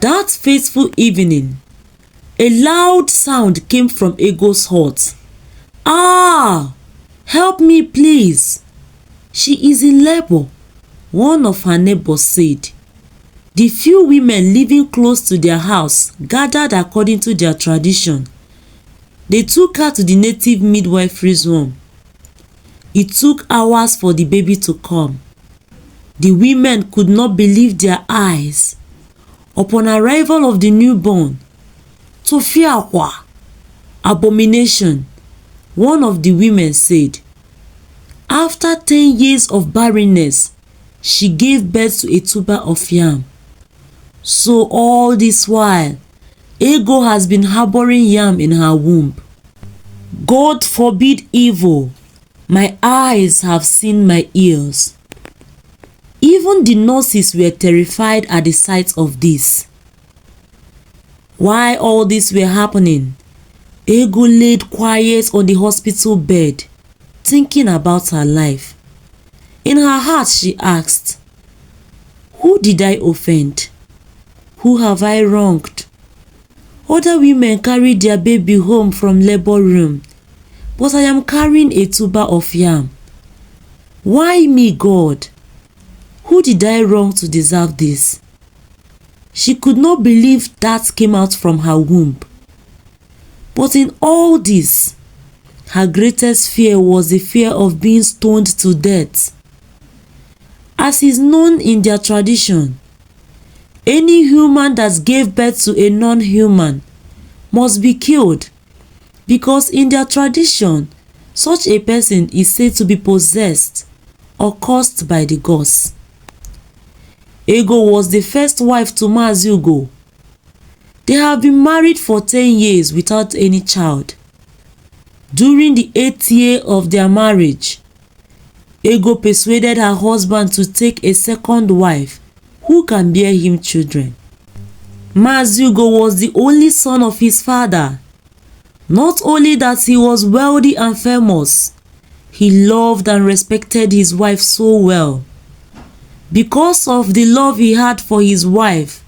That fateful evening, a loud sound came from Ego's heart. "Ah! Help me, please. She is in labor," one of her neighbors said. The few women living close to their house gathered according to their tradition. They took her to the native midwifery's room. It took hours for the baby to come. The women could not believe their eyes. Upon arrival of the newborn, "Tofiakwa, abomination," one of the women said. After 10 years of barrenness, she gave birth to a tuber of yam. So all this while, Ego has been harboring yam in her womb. God forbid evil. My eyes have seen my ears. Even the nurses were terrified at the sight of this. While all this were happening, Ego laid quiet on the hospital bed, thinking about her life. In her heart she asked, "Who did I offend? Who have I wronged? Other women carried their baby home from labor room, but I am carrying a tuber of yam. Why me, God? Who did I wrong to deserve this?" She could not believe that came out from her womb. But in all this, her greatest fear was the fear of being stoned to death. As is known in their tradition, any human that gave birth to a non-human must be killed, because in their tradition, such a person is said to be possessed or cursed by the gods. Ego was the first wife to Mugo. They have been married for 10 years without any child. During the 8th year of their marriage, Ego persuaded her husband to take a second wife who can bear him children. Mugo was the only son of his father. Not only that he was wealthy and famous, he loved and respected his wife so well. Because of the love he had for his wife,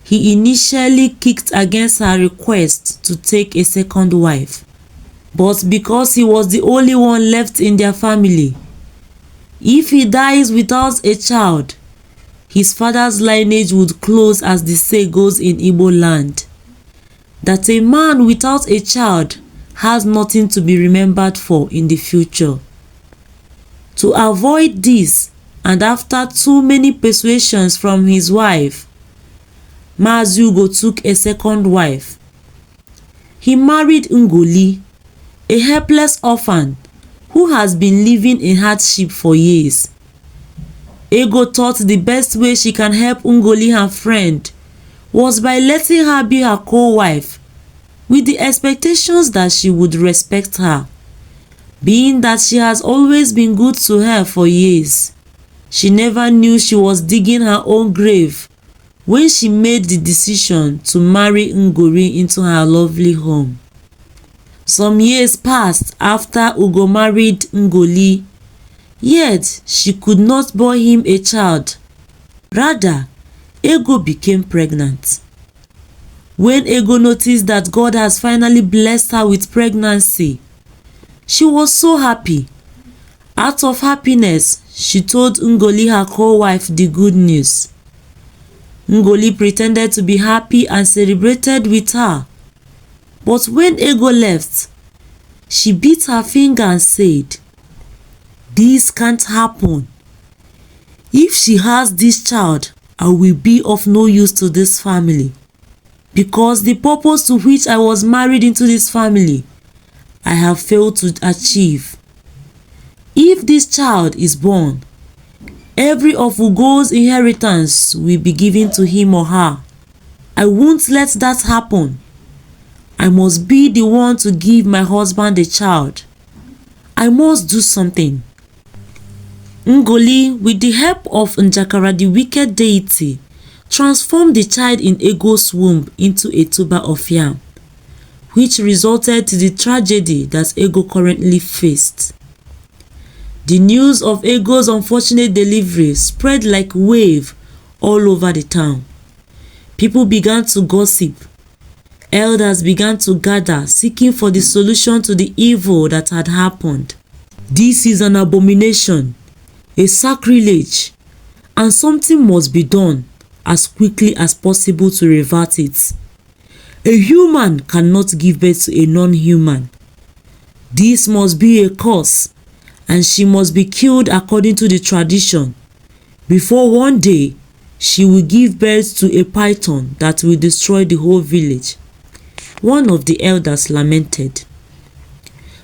he initially kicked against her request to take a second wife. But because he was the only one left in their family, if he dies without a child, his father's lineage would close, as the say goes in Igbo land, that a man without a child has nothing to be remembered for in the future. To avoid this, and after too many persuasions from his wife, Mugo took a second wife. He married Ngoli, a helpless orphan who has been living in hardship for years. Ego thought the best way she can help Ngoli, her friend, was by letting her be her co-wife, with the expectations that she would respect her, being that she has always been good to her for years. She never knew she was digging her own grave when she made the decision to marry Ngori into her lovely home. Some years passed after Ugo married Ngoli, yet she could not bear him a child. Rather, Ego became pregnant. When Ego noticed that God has finally blessed her with pregnancy, she was so happy. Out of happiness, she told Ngoli, her co-wife, the good news. Ngoli pretended to be happy and celebrated with her. But when Ego left, she bit her finger and said, "This can't happen. If she has this child, I will be of no use to this family, because the purpose to which I was married into this family, I have failed to achieve. If this child is born, every of Ugo's inheritance will be given to him or her. I won't let that happen. I must be the one to give my husband a child. I must do something." Ngoli, with the help of Njakara, the wicked deity, transformed the child in Ego's womb into a tuber of yam, which resulted in the tragedy that Ego currently faced. The news of Ego's unfortunate delivery spread like a wave all over the town. People began to gossip. Elders began to gather, seeking for the solution to the evil that had happened. This is an abomination, a sacrilege, and something must be done as quickly as possible to revert it. A human cannot give birth to a non-human. This must be a curse, and she must be killed according to the tradition, before one day she will give birth to a python that will destroy the whole village. One of the elders lamented.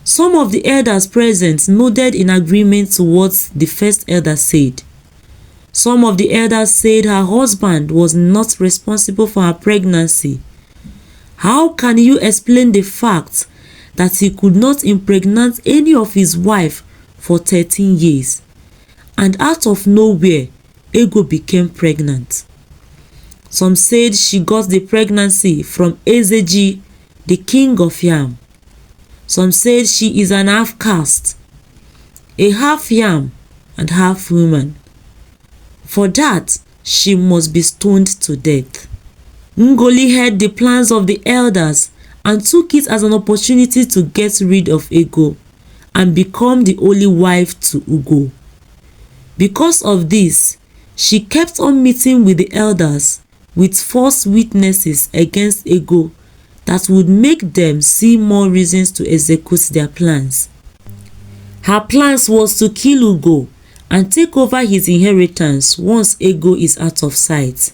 Some of the elders present nodded in agreement to what the first elder said. Some of the elders said her husband was not responsible for her pregnancy. How can you explain the fact that he could not impregnate any of his wife for 13 years, and out of nowhere, Ego became pregnant? Some said she got the pregnancy from Ezeji, the king of Yam. Some said she is an half-caste, a half Yam and half woman. For that, she must be stoned to death. Ngoli heard the plans of the elders and took it as an opportunity to get rid of Ego and become the only wife to Ugo. Because of this, she kept on meeting with the elders with false witnesses against Ego that would make them see more reasons to execute their plans. Her plans was to kill Ugo and take over his inheritance once Ego is out of sight.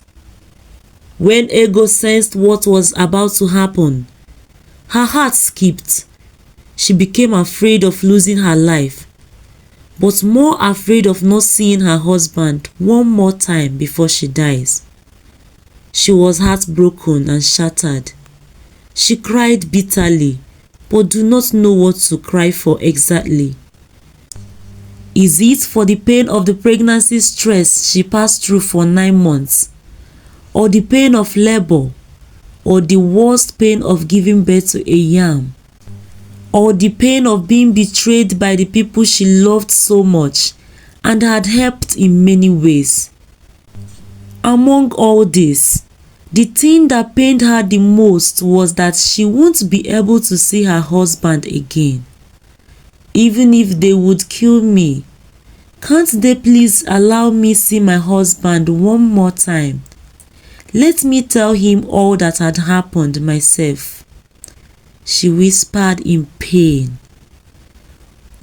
When Ego sensed what was about to happen, her heart skipped. She became afraid of losing her life, but more afraid of not seeing her husband one more time before she dies. She was heartbroken and shattered. She cried bitterly, but do not know what to cry for exactly. Is it for the pain of the pregnancy stress she passed through for 9 months, or the pain of labor, or the worst pain of giving birth to a yam, or the pain of being betrayed by the people she loved so much and had helped in many ways? Among all this, the thing that pained her the most was that she won't be able to see her husband again. Even if they would kill me, can't they please allow me see my husband one more time? Let me tell him all that had happened myself, she whispered in pain.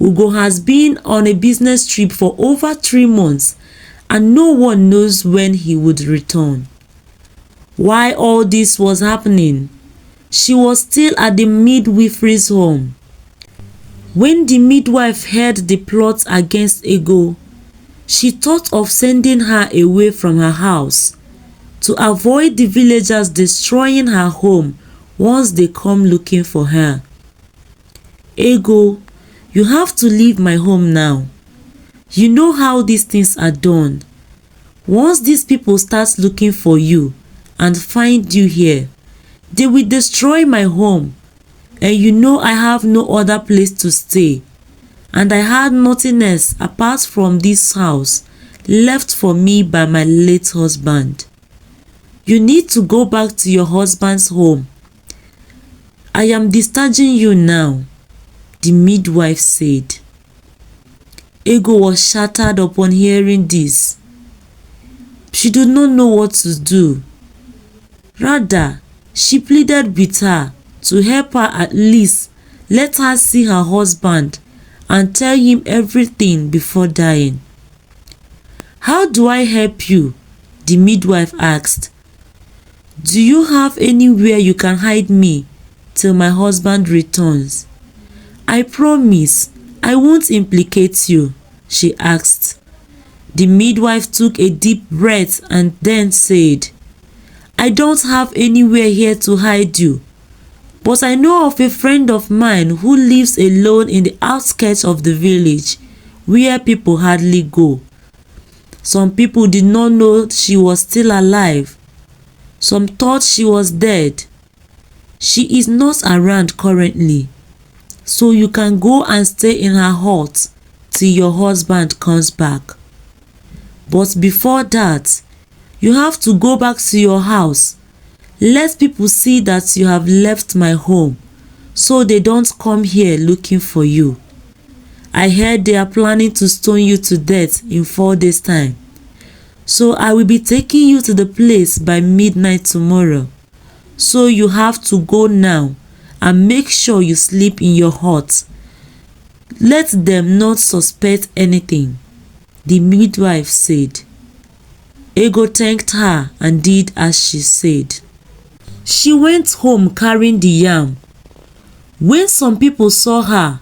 Ugo has been on a business trip for over 3 months and no one knows when he would return. While all this was happening, she was still at the midwifery's home. When the midwife heard the plot against Ego, she thought of sending her away from her house to avoid the villagers destroying her home once they come looking for her. Ego, you have to leave my home now. You know how these things are done. Once these people start looking for you and find you here, they will destroy my home, and you know I have no other place to stay, and I had nothing else apart from this house left for me by my late husband. You need to go back to your husband's home. I am discharging you now, the midwife said. Ego was shattered upon hearing this. She did not know what to do. Rather, she pleaded with her to help her at least let her see her husband and tell him everything before dying. How do I help you? The midwife asked. Do you have anywhere you can hide me till my husband returns? I promise I won't implicate you, she asked. The midwife took a deep breath and then said, I don't have anywhere here to hide you, but I know of a friend of mine who lives alone in the outskirts of the village, where people hardly go. Some people did not know she was still alive. Some thought she was dead. She is not around currently, so you can go and stay in her hut till your husband comes back. But before that, you have to go back to your house Let people see that you have left my home, so they don't come here looking for you. I heard they are planning to stone you to death in 4 days' time. So I will be taking you to the place by midnight tomorrow. So you have to go now and make sure you sleep in your hut. Let them not suspect anything," the midwife said. Ego thanked her and did as she said. She went home carrying the yam. When some people saw her,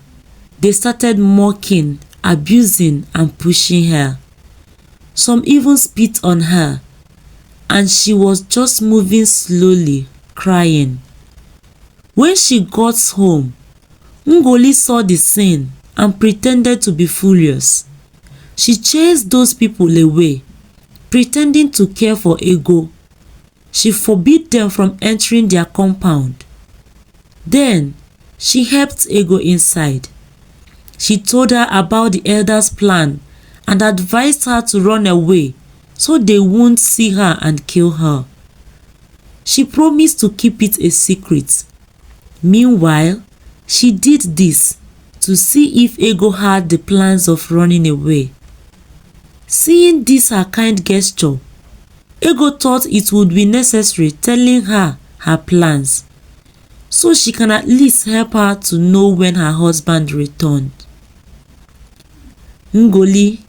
they started mocking, abusing, and pushing her. Some even spit on her, and she was just moving slowly, crying. When she got home, Ngoli saw the scene and pretended to be furious. She chased those people away, pretending to care for Ego. She forbid them from entering their compound. Then she helped Ego inside. She told her about the elders' plan and advised her to run away so they won't see her and kill her. She promised to keep it a secret. Meanwhile, she did this to see if Ego had the plans of running away. Seeing this her kind gesture, Ego thought it would be necessary telling her her plans, so she can at least help her to know when her husband returned. "Ngoli,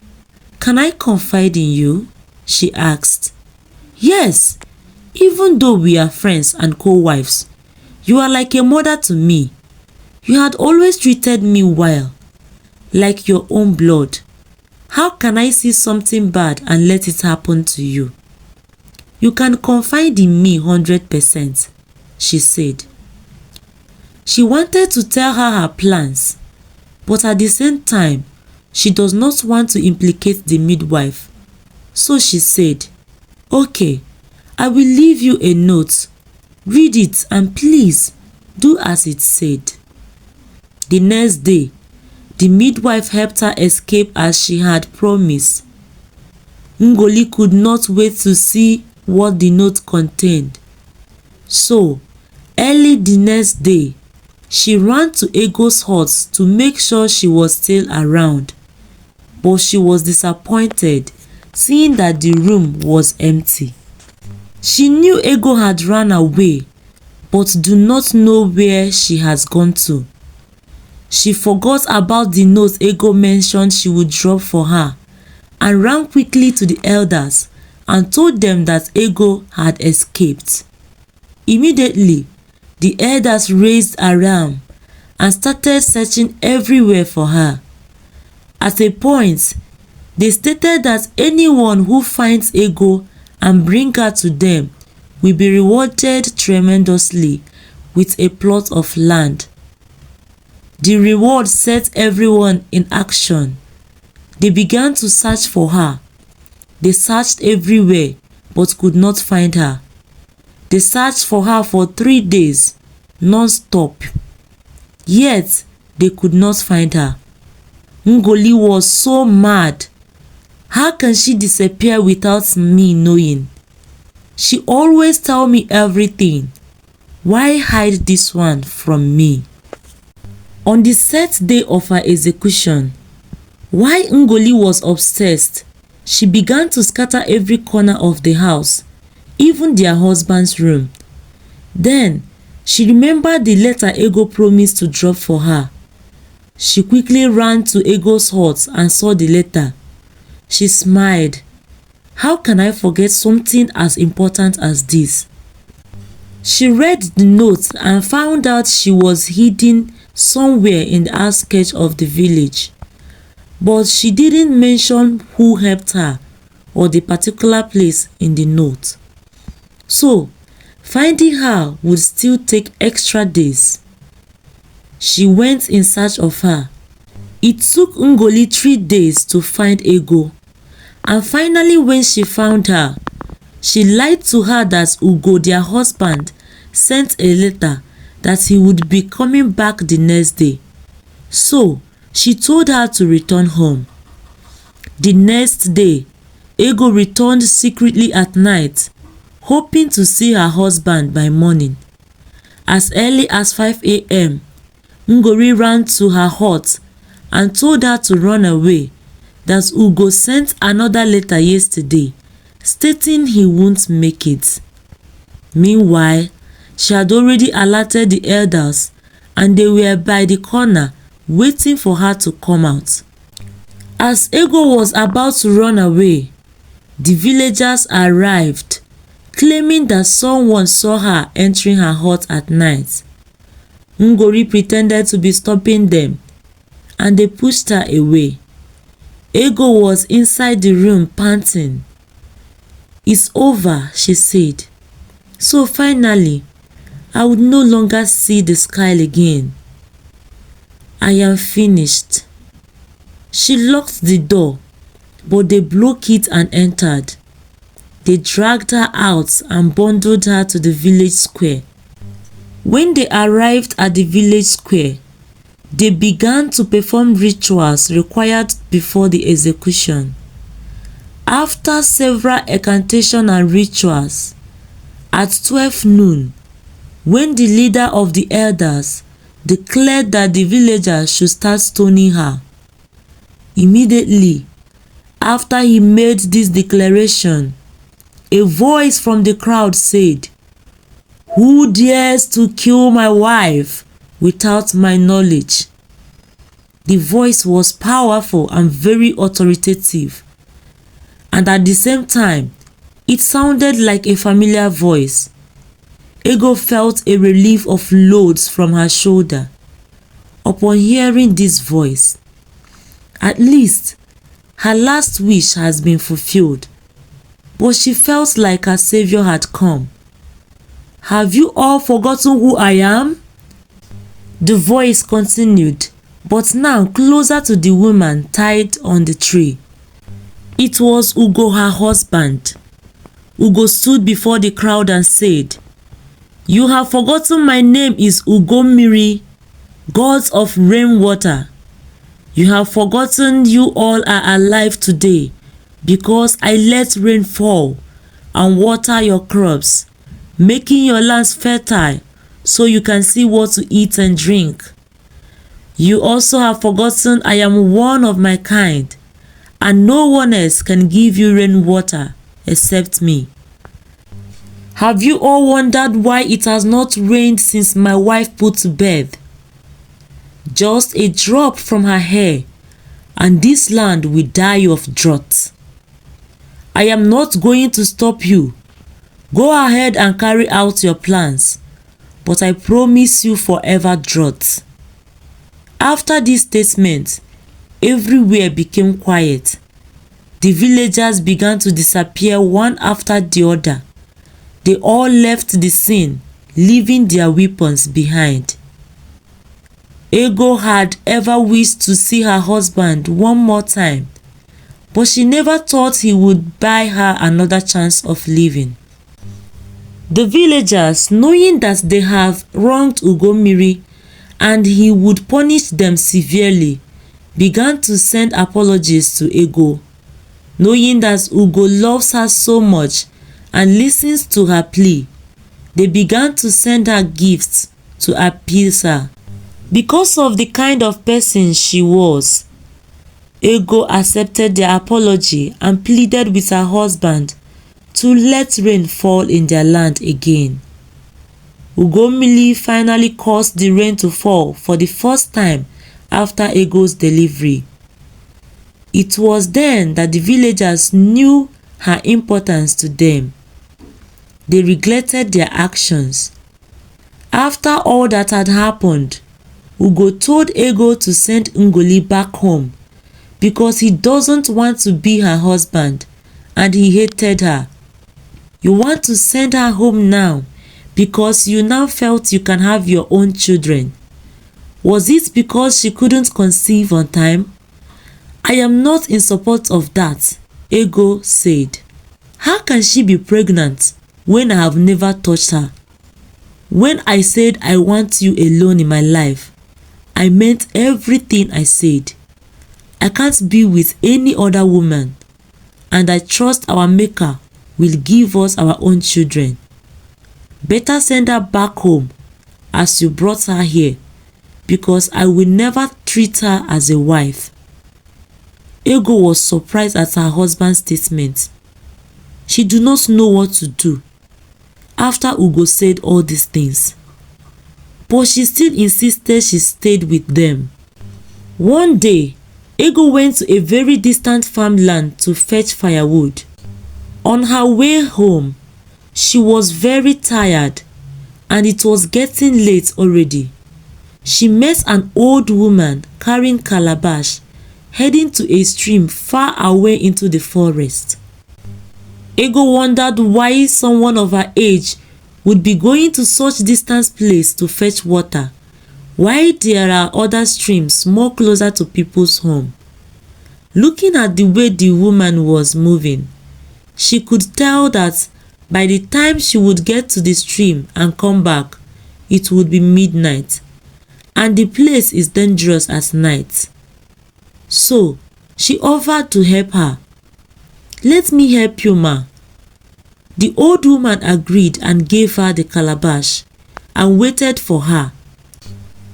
can I confide in you?" she asked. "Yes, even though we are friends and co-wives, you are like a mother to me. You had always treated me well, like your own blood. How can I see something bad and let it happen to you? You can confide in me 100%, she said. She wanted to tell her her plans, but at the same time, she does not want to implicate the midwife. So she said, "Okay, I will leave you a note. Read it and please do as it said." The next day, the midwife helped her escape as she had promised. Ngoli could not wait to see what the note contained. So, early the next day, she ran to Ego's hut to make sure she was still around. But she was disappointed seeing that the room was empty. She knew Ego had run away, but do not know where she has gone to. She forgot about the note Ego mentioned she would drop for her and ran quickly to the elders and told them that Ego had escaped. Immediately, the elders raised alarm and started searching everywhere for her. At a point, they stated that anyone who finds Ego and brings her to them will be rewarded tremendously with a plot of land. The reward set everyone in action. They began to search for her. They searched everywhere but could not find her. They searched for her for 3 days, non-stop. Yet, they could not find her. Ngoli was so mad. How can she disappear without me knowing? She always tells me everything. Why hide this one from me? On the set day of her execution, while Ngoli was obsessed, she began to scatter every corner of the house, even their husband's room. Then, she remembered the letter Ego promised to drop for her. She quickly ran to Ego's hut and saw the letter. She smiled. How can I forget something as important as this? She read the note and found out she was hidden somewhere in the outskirts of the village. But she didn't mention who helped her or the particular place in the note. So, finding her would still take extra days. She went in search of her. It took Ngoli 3 days to find Ego. And finally, when she found her, she lied to her that Ugo, their husband, sent a letter that he would be coming back the next day. So, she told her to return home. The next day, Ego returned secretly at night. hoping to see her husband by morning. As early as 5 a.m., Ngori ran to her hut and told her to run away, that Ugo sent another letter yesterday stating he won't make it. Meanwhile, she had already alerted the elders and they were by the corner waiting for her to come out. As Ego was about to run away, the villagers arrived, claiming that someone saw her entering her hut at night. Ngori pretended to be stopping them and they pushed her away. Ego was inside the room panting. "It's over," she said. "So finally, I would no longer see the sky again. I am finished." She locked the door, but they broke it and entered. They dragged her out and bundled her to the village square. When they arrived at the village square, they began to perform rituals required before the execution. After several incantations and rituals, at 12 noon, when the leader of the elders declared that the villagers should start stoning her, immediately after he made this declaration, a voice from the crowd said, "Who dares to kill my wife without my knowledge?" The voice was powerful and very authoritative, and at the same time, it sounded like a familiar voice. Ego felt a relief of loads from her shoulder upon hearing this voice. At least, her last wish has been fulfilled, but she felt like her savior had come. "Have you all forgotten who I am?" The voice continued, but now closer to the woman tied on the tree. It was Ugo, her husband. Ugo stood before the crowd and said, "You have forgotten my name is Ugomiri, gods of rainwater. You have forgotten you all are alive today because I let rain fall and water your crops, making your lands fertile so you can see what to eat and drink. You also have forgotten I am one of my kind, and no one else can give you rainwater except me. Have you all wondered why it has not rained since my wife put to bed? Just a drop from her hair, and this land will die of drought. I am not going to stop you. Go ahead and carry out your plans, but I promise you forever drought." After this statement, everywhere became quiet. The villagers began to disappear one after the other. They all left the scene, leaving their weapons behind. Ego had ever wished to see her husband one more time, but she never thought he would buy her another chance of living. The villagers, knowing that they have wronged Ugomiri and he would punish them severely, began to send apologies to Ego. Knowing that Ugo loves her so much and listens to her plea, they began to send her gifts to appease her. Because of the kind of person she was, Ego accepted their apology and pleaded with her husband to let rain fall in their land again. Ugomili finally caused the rain to fall for the first time after Ego's delivery. It was then that the villagers knew her importance to them. They regretted their actions. After all that had happened, Ugo told Ego to send Ngoli back home because he doesn't want to be her husband and he hated her. You want to send her home now because you now felt you can have your own children. Was it because she couldn't conceive on time? I am not in support of that, Ego said. How can she be pregnant when I have never touched her? When I said I want you alone in my life, I meant everything I said. I can't be with any other woman, and I trust our Maker will give us our own children. Better send her back home as you brought her here, because I will never treat her as a wife." Ego was surprised at her husband's statement. She did not know what to do after Ugo said all these things, but she still insisted she stayed with them. One day, Ego went to a very distant farmland to fetch firewood. On her way home, she was very tired and it was getting late already. She met an old woman carrying calabash, heading to a stream far away into the forest. Ego wondered why someone of her age would be going to such distant place to fetch water, while there are other streams more closer to people's home. Looking at the way the woman was moving, she could tell that by the time she would get to the stream and come back, it would be midnight, and the place is dangerous at night. So she offered to help her. "Let me help you, ma." The old woman agreed and gave her the calabash and waited for her.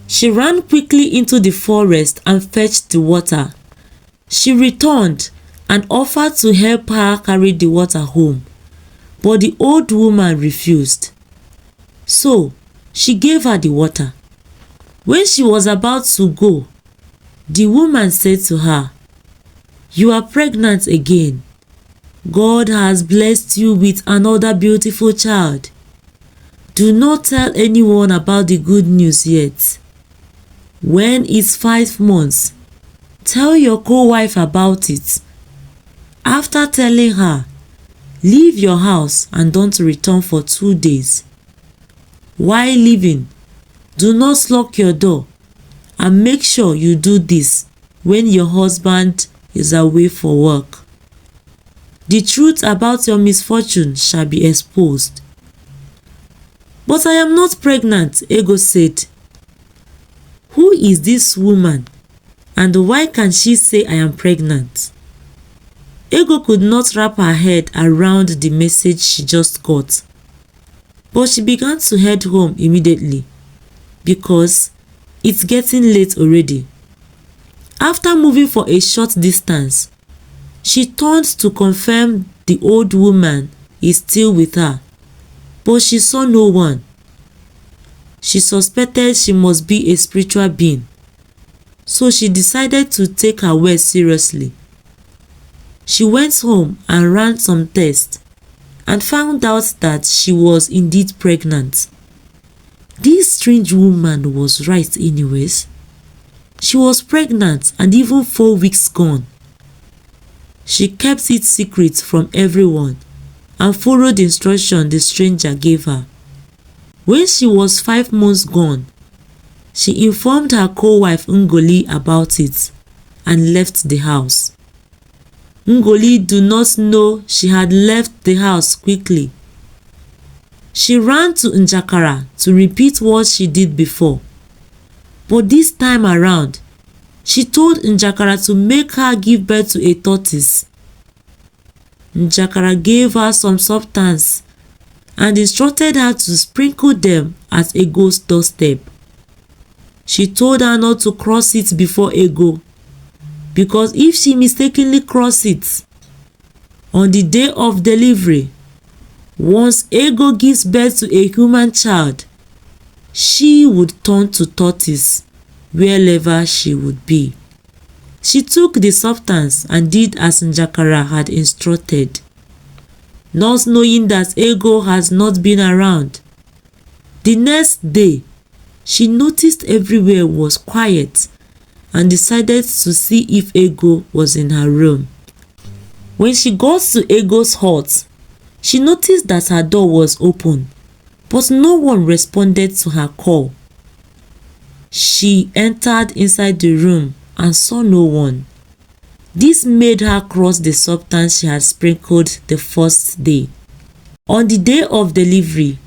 She ran quickly into the forest and fetched the water. She returned and offered to help her carry the water home, but the old woman refused. So she gave her the water. When she was about to go, the woman said to her, "You are pregnant again. God has blessed you with another beautiful child. Do not tell anyone about the good news yet. When it's 5 months, tell your co-wife about it. After telling her, leave your house and don't return for 2 days. While leaving, do not lock your door, and make sure you do this when your husband is away for work. The truth about your misfortune shall be exposed." "But I am not pregnant," Ego said. "Who is this woman, and why can she say I am pregnant?" Ego could not wrap her head around the message she just got, but she began to head home immediately because it's getting late already. After moving for a short distance, she turned to confirm the old woman is still with her, but she saw no one. She suspected she must be a spiritual being, so she decided to take her words seriously. She went home and ran some tests and found out that she was indeed pregnant. This strange woman was right anyways. She was pregnant and even 4 weeks gone. She kept it secret from everyone and followed the instruction the stranger gave her. When she was 5 months gone, she informed her co-wife Ngoli about it and left the house. Ngoli did not know she had left the house quickly. She ran to Njakara to repeat what she did before, but this time around, she told Njakara to make her give birth to a tortoise. Njakara gave her some substance and instructed her to sprinkle them at Ego's doorstep. She told her not to cross it before Ego, because if she mistakenly crossed it on the day of delivery, once Ego gives birth to a human child, she would turn to tortoise wherever she would be. She took the substance and did as Njakara had instructed, not knowing that Ego has not been around. The next day, she noticed everywhere was quiet and decided to see if Ego was in her room. When she got to Ego's hut, she noticed that her door was open, but no one responded to her call. She entered inside the room and saw no one. This made her cross the substance she had sprinkled the first day. On the day of delivery,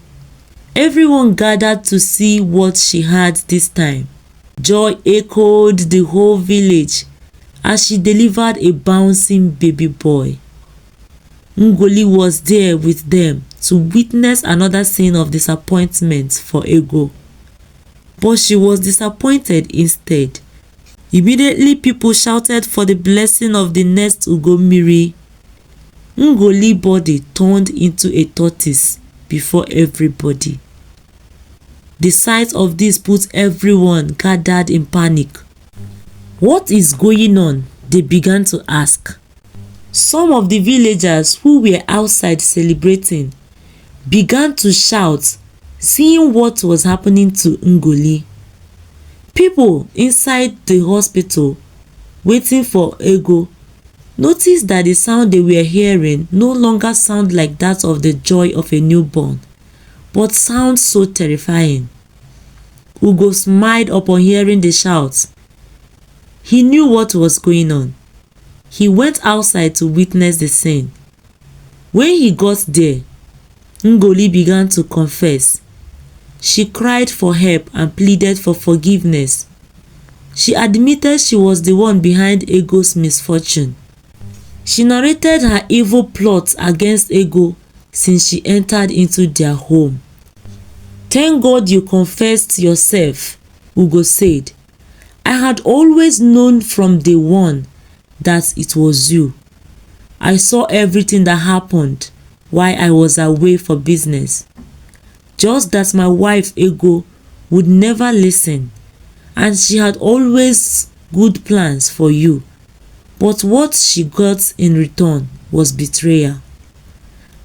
everyone gathered to see what she had this time. Joy echoed the whole village as she delivered a bouncing baby boy. Ngoli was there with them to witness another scene of disappointment for Ego. But she was disappointed instead. Immediately people shouted for the blessing of the next Ugomiri. Ngoli's body turned into a tortoise before everybody. The sight of this put everyone gathered in panic. What is going on? They began to ask. Some of the villagers who were outside celebrating began to shout, seeing what was happening to Ngoli. People inside the hospital waiting for Ego noticed that the sound they were hearing no longer sounded like that of the joy of a newborn, but sounded so terrifying. Ugo smiled upon hearing the shouts. He knew what was going on. He went outside to witness the scene. When he got there, Ngoli began to confess. She cried for help and pleaded for forgiveness. She admitted she was the one behind Ego's misfortune. She narrated her evil plots against Ego since she entered into their home. Thank God you confessed yourself, Ugo said. I had always known from day one that it was you. I saw everything that happened while I was away for business. Just that my wife Ego would never listen, and she had always good plans for you. But what she got in return was betrayal.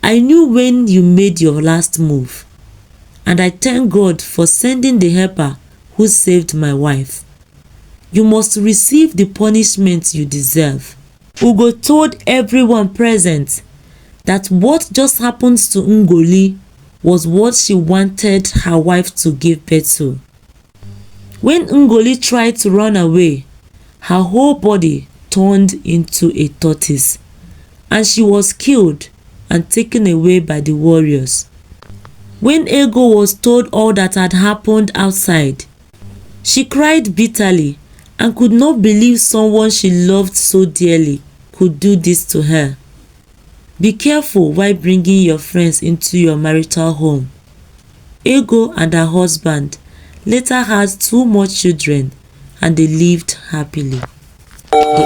I knew when you made your last move, and I thank God for sending the helper who saved my wife. You must receive the punishment you deserve. Ugo told everyone present that what just happened to Ngoli was what she wanted her wife to give birth to. When Ngoli tried to run away, her whole body turned into a tortoise, and she was killed and taken away by the warriors. When Ego was told all that had happened outside, she cried bitterly and could not believe someone she loved so dearly could do this to her. Be careful while bringing your friends into your marital home. Ego and her husband later had 2 more children and they lived happily. The